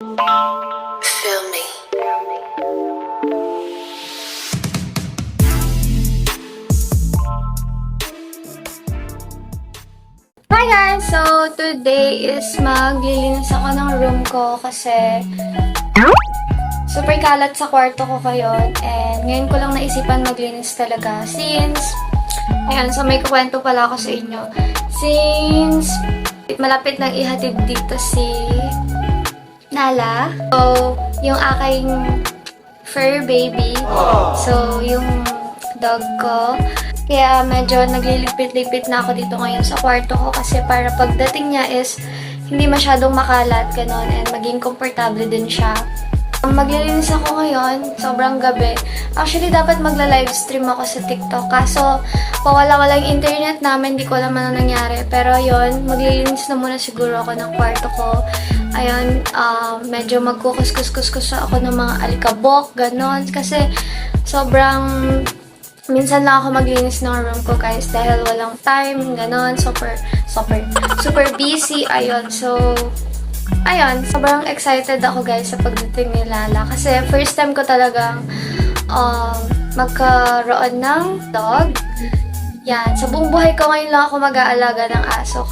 Feel me. Hi guys! So, today is maglilinis ako ng room ko kasi super kalat sa kwarto ko ngayon and ngayon ko lang naisipan maglinis talaga since ayan, so may kukwento pala ako sa inyo. Since malapit nang ihatid dito si Nala. So, yung aking fur baby. So, yung dog ko. Kaya medyo naglilipit-lipit na ako dito ngayon sa kwarto ko kasi para pagdating niya is hindi masyadong makalat, ganon, and maging komportable din siya. Maglilinis ako ngayon, sobrang gabi. Actually, dapat magla-livestream ako sa TikTok. Kaso, pawala-wala yung internet namin, di ko alam ano nangyari. Pero yun, maglilinis na muna siguro ako ng kwarto ko. Ayun, medyo magkukus-kus-kus ako ng mga alikabok, ganon. Kasi, sobrang minsan lang ako maglinis ng room ko, guys, dahil walang time, ganon. Super busy, ayun. So, ayun, sobrang excited ako, guys, sa pagdating ni Lala. Kasi first time ko talagang magkaroon ng dog. Yan, sa buong buhay ko ngayon lang ako mag-aalaga ng aso.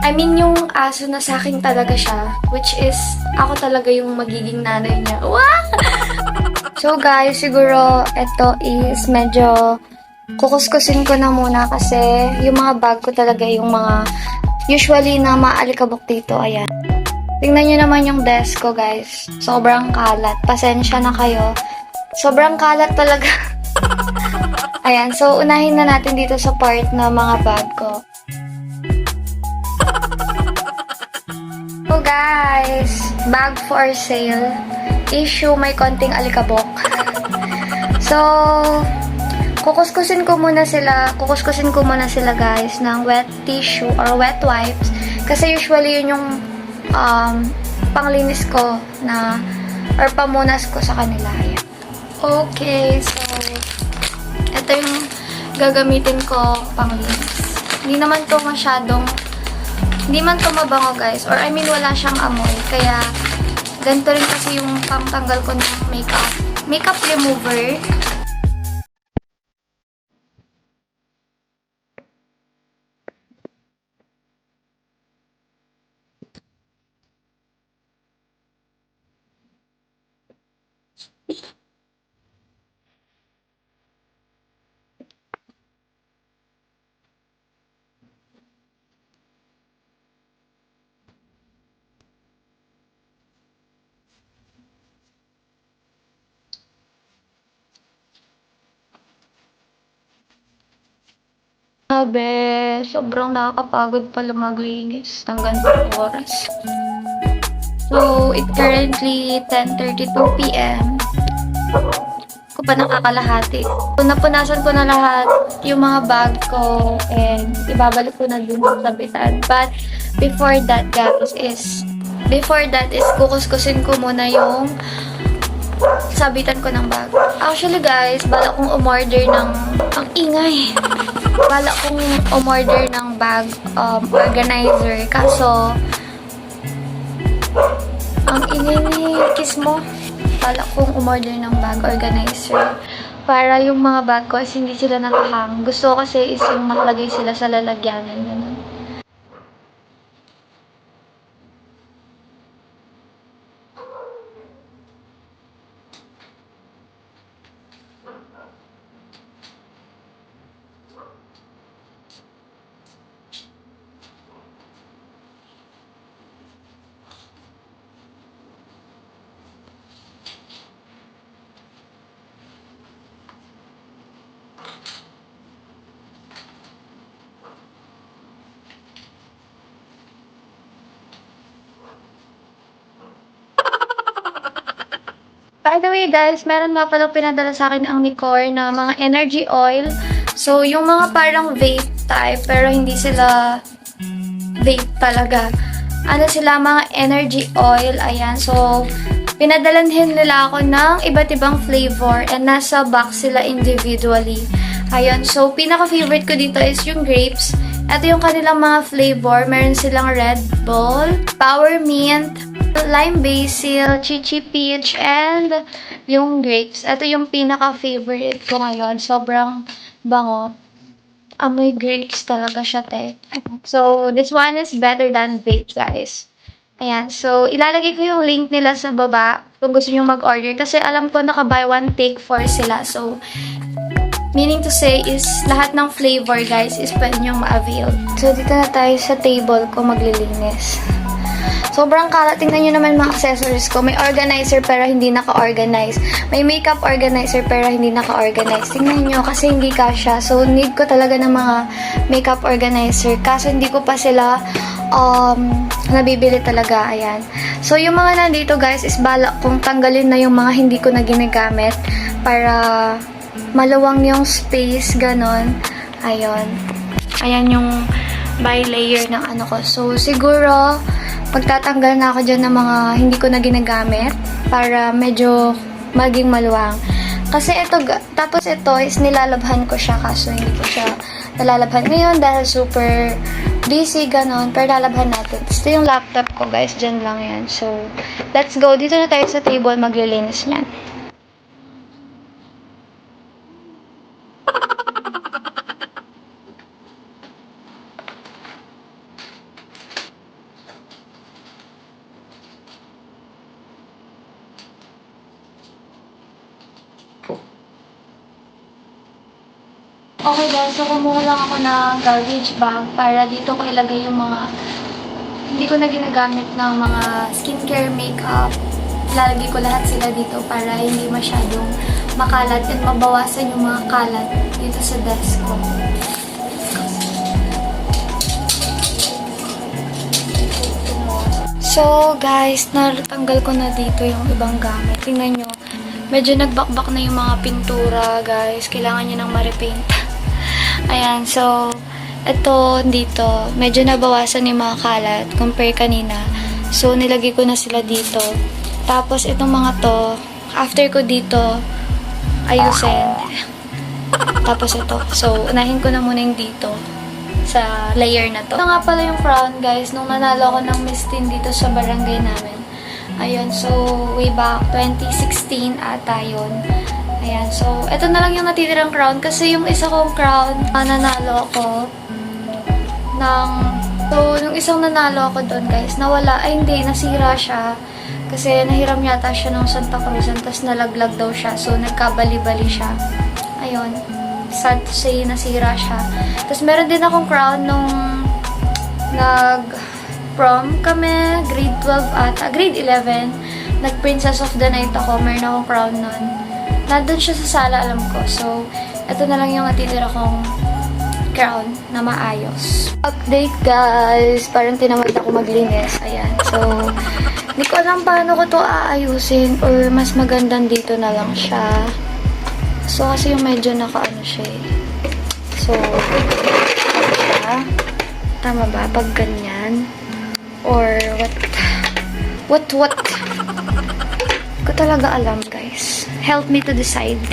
I mean, yung aso na sa akin talaga siya, which is, ako talaga yung magiging nanay niya. Wow! So, guys, siguro, ito is medyo kukuskusin ko na muna kasi yung mga bag ko talaga yung mga usually na maalikabok dito. Ayan. Tingnan nyo naman yung desk ko, guys. Sobrang kalat. Pasensya na kayo. Sobrang kalat talaga. Ayan. So, unahin na natin dito sa part na mga bag ko. So, guys. Bag for sale. Issue may konting alikabok. So, kukuskusin ko muna sila, guys, ng wet tissue or wet wipes. Kasi usually yun yung panglinis ko na or pamunas ko sa kanila. Ayan. Okay, so ito yung gagamitin ko panglinis. Hindi man to mabango, guys, or I mean wala siyang amoy, kaya ganito rin kasi yung pangtanggal ko ng makeup remover. Sabi, sobrang nakakapagod pala maglinis ng ganitong oras. So, it currently 10:32 p.m. Ko pa nakakalahati. So, napunasan ko na lahat yung mga bag ko and ibabalik ko na dun sa sabitan. But, before that is kukuskusin ko muna yung sabitan ko ng bag. Actually, guys, balak kong umorder ng bag organizer. Kaso, ang ingay ni kiss mo. Balak kong umorder ng bag organizer. Para yung mga bag ko is hindi sila nakahang. Gusto ko kasi is yung makalagay sila sa lalagyanan. Ganun. By the way, guys, meron nga pala pinadala sa akin ang Nicor na mga energy oil. So, yung mga parang vape type, pero hindi sila vape talaga. Ano sila, mga energy oil. Ayan. So, pinadalanhin nila ako ng iba't ibang flavor and nasa box sila individually. Ayun. So, pinaka-favorite ko dito is yung grapes. Ito yung kanilang mga flavor. Meron silang Red Bull, Power Mint, Lime Basil, Chichi Peach, and yung grapes. Ito yung pinaka-favorite ko ngayon. Sobrang bango. Amoy grapes talaga siya, te. So, this one is better than vape, guys. Ayan. So, ilalagay ko yung link nila sa baba kung gusto nyo mag-order. Kasi alam ko naka-buy one, take 4 sila. So, meaning to say is lahat ng flavor, guys, is pwede nyo ma-avail. So, dito na tayo sa table ko maglilinis. Sobrang kalat. Tingnan nyo naman mga accessories ko. May organizer pero hindi naka-organize. May makeup organizer pero hindi naka-organize. Tingnan nyo kasi hindi kasha. So, need ko talaga ng mga makeup organizer. Kaso hindi ko pa sila nabibili talaga. Ayan. So, yung mga nandito guys is balak kong tanggalin na yung mga hindi ko na ginagamit para maluwang yung space. Ganon. Ayun. Ayan yung by layer ng ano ko. So, siguro pagtatanggal na ako dyan ng mga hindi ko na ginagamit para medyo maging maluwang. Kasi ito, tapos ito is nilalabhan ko siya kaso hindi ko siya nalalabhan ngayon dahil super busy, ganon. Pero lalabhan natin. Ito yung laptop ko guys, dyan lang yan. So, let's go. Dito na tayo sa table, maglilinis yan. Okay guys, so kumuha lang ako ng garbage bag para dito ko ilagay yung mga hindi ko na ginagamit ng mga skincare, makeup. Ilalagay ko lahat sila dito para hindi masyadong makalat at mabawasan yung mga kalat dito sa desk ko. So guys, natanggal ko na dito yung ibang gamit. Tingnan nyo, medyo nagbakbak na yung mga pintura guys. Kailangan nyo nang ma-repaint. Ayan, so, ito dito, medyo nabawasan yung mga kalat compare kanina. So, nilagay ko na sila dito. Tapos, itong mga to, after ko dito, ayusin. Tapos ito. So, unahin ko na muna yung dito sa layer na to. Ito nga pala yung crown, guys, nung nanalo ko ng Miss Teen dito sa barangay namin. Ayun, so, way back 2016 ata yun. Ayan, so, ito na lang yung natitirang crown kasi yung isa kong crown, nanalo ko ng, so, nung isang nanalo ako doon guys, nawala, ay hindi, nasira siya kasi nahiram yata siya ng Santa Cruzan, tapos nalaglag daw siya, so, nagkabali-bali siya. Ayun, sad to say, nasira siya. Tapos, meron din akong crown nung nag-prom kami, grade 12 ata, grade 11, nag-Princess of the Night ako, meron akong crown nun. Nandun siya sa sala, alam ko. So, ito na lang yung natitira kong crown na maayos. Update, guys. Parang tinamad ako maglinis. Ayan. So, hindi ko alam paano ko to aayusin or mas magandang dito na lang siya. So, kasi yung medyo nakaano siya eh. So, siya. Tama ba? Pag ganyan. Or what? Ko talaga alam, guys. Help me to decide.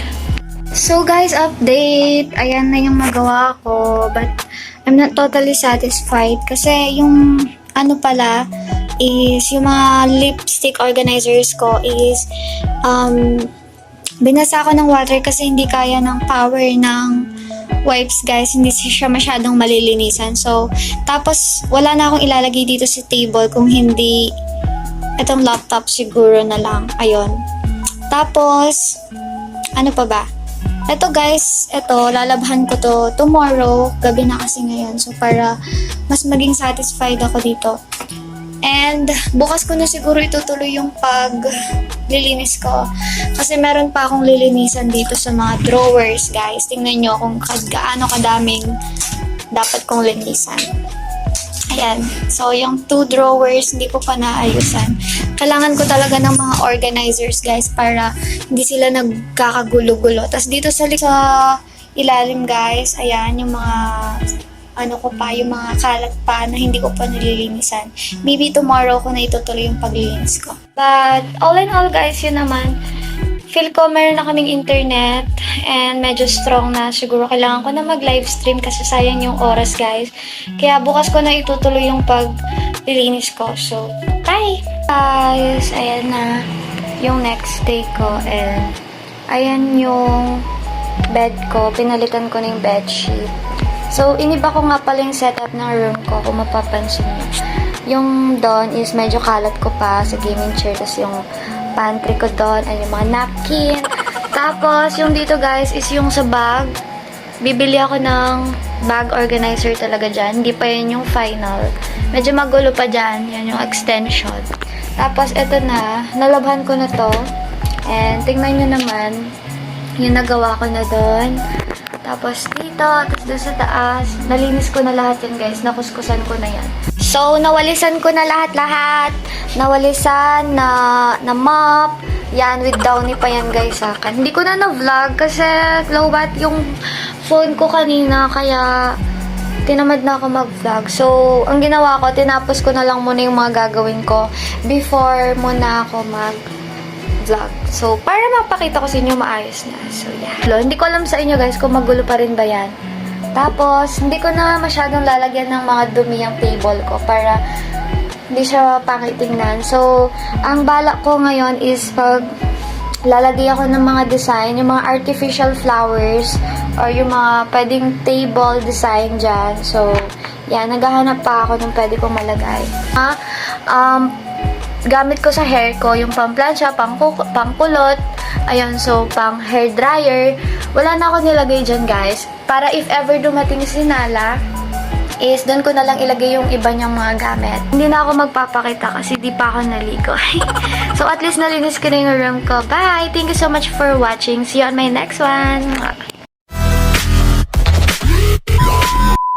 So, guys, update. Ayan na yung magawa ko. But, I'm not totally satisfied. Kasi, yung, ano pala, is, yung mga lipstick organizers ko is, binasa ko ng water kasi hindi kaya ng power ng wipes, guys. Hindi siya masyadong malilinisan. So, tapos, wala na akong ilalagay dito sa table kung hindi itong laptop siguro na lang. Ayun. Tapos, ano pa ba? Ito guys, lalabhan ko to tomorrow. Gabi na kasi ngayon. So, para mas maging satisfied ako dito. And, bukas ko na siguro itutuloy yung paglilinis ko. Kasi meron pa akong lilinisan dito sa mga drawers, guys. Tingnan nyo kung gaano kadaming dapat kong linisan. Ayan. So, yung 2 drawers, hindi ko pa naayusan. Kailangan ko talaga ng mga organizers, guys, para hindi sila nagkakagulo-gulo. Tapos, dito sa ilalim, guys, ayan, yung mga, yung mga kalat pa na hindi ko pa nililinisan. Maybe tomorrow ko na itutuloy yung paglilinis ko. But, all in all, guys, yun naman. feel ko meron na kaming internet and medyo strong na. Siguro kailangan ko na mag-livestream kasi sayang yung oras, guys. Kaya bukas ko na itutuloy yung paglilinis ko. So, bye! Guys, ayan na yung next day ko and ayan yung bed ko. Pinalitan ko na yung bedsheet. So, iniba ko nga pala yung setup ng room ko kung mapapansin nyo. Yung doon is medyo kalat ko pa sa gaming chair. Tapos yung pantry ko doon ay yung mga napkin. Tapos, yung dito guys is yung sa bag. Bibili ako ng bag organizer talaga dyan. Hindi pa yun yung final. Medyo magulo pa dyan. Yan yung extension. Tapos, eto na. Nalabhan ko na to. And, tingnan nyo naman. Yung nagawa ko na doon. Tapos, dito. Tapos, doon sa taas. Nalinis ko na lahat yan guys. Nakuskusan ko na yan. So, nawalisan ko na lahat-lahat. Nawalisan, na mop. Yan, with downy pa yan guys sa akin. Hindi ko na na-vlog kasi low-bat yung phone ko kanina. Kaya, tinamad na ako mag-vlog. So, ang ginawa ko, tinapos ko na lang muna yung mga gagawin ko before muna ako mag-vlog. So, para mapakita ko sa inyo maayos na. So, yeah. Hindi ko alam sa inyo guys kung magulo pa rin ba yan. Tapos, hindi ko na masyadong lalagyan ng mga dumi yung table ko para hindi siya pangitingnan. So, ang balak ko ngayon is pag lalagay ako ng mga design, yung mga artificial flowers or yung mga pwedeng table design dyan. So, yan, naghahanap pa ako ng pwede kong malagay. Gamit ko sa hair ko, yung pang-plancha, pang-kulot, ayun, so, pang hair dryer. Wala na ako nilagay dyan, guys. Para if ever dumating si Nala, is doon ko na lang ilagay yung iba niyang mga gamit. Hindi na ako magpapakita kasi di pa ako naligo. So, at least nalinis ko na yung room ko. Bye! Thank you so much for watching. See you on my next one.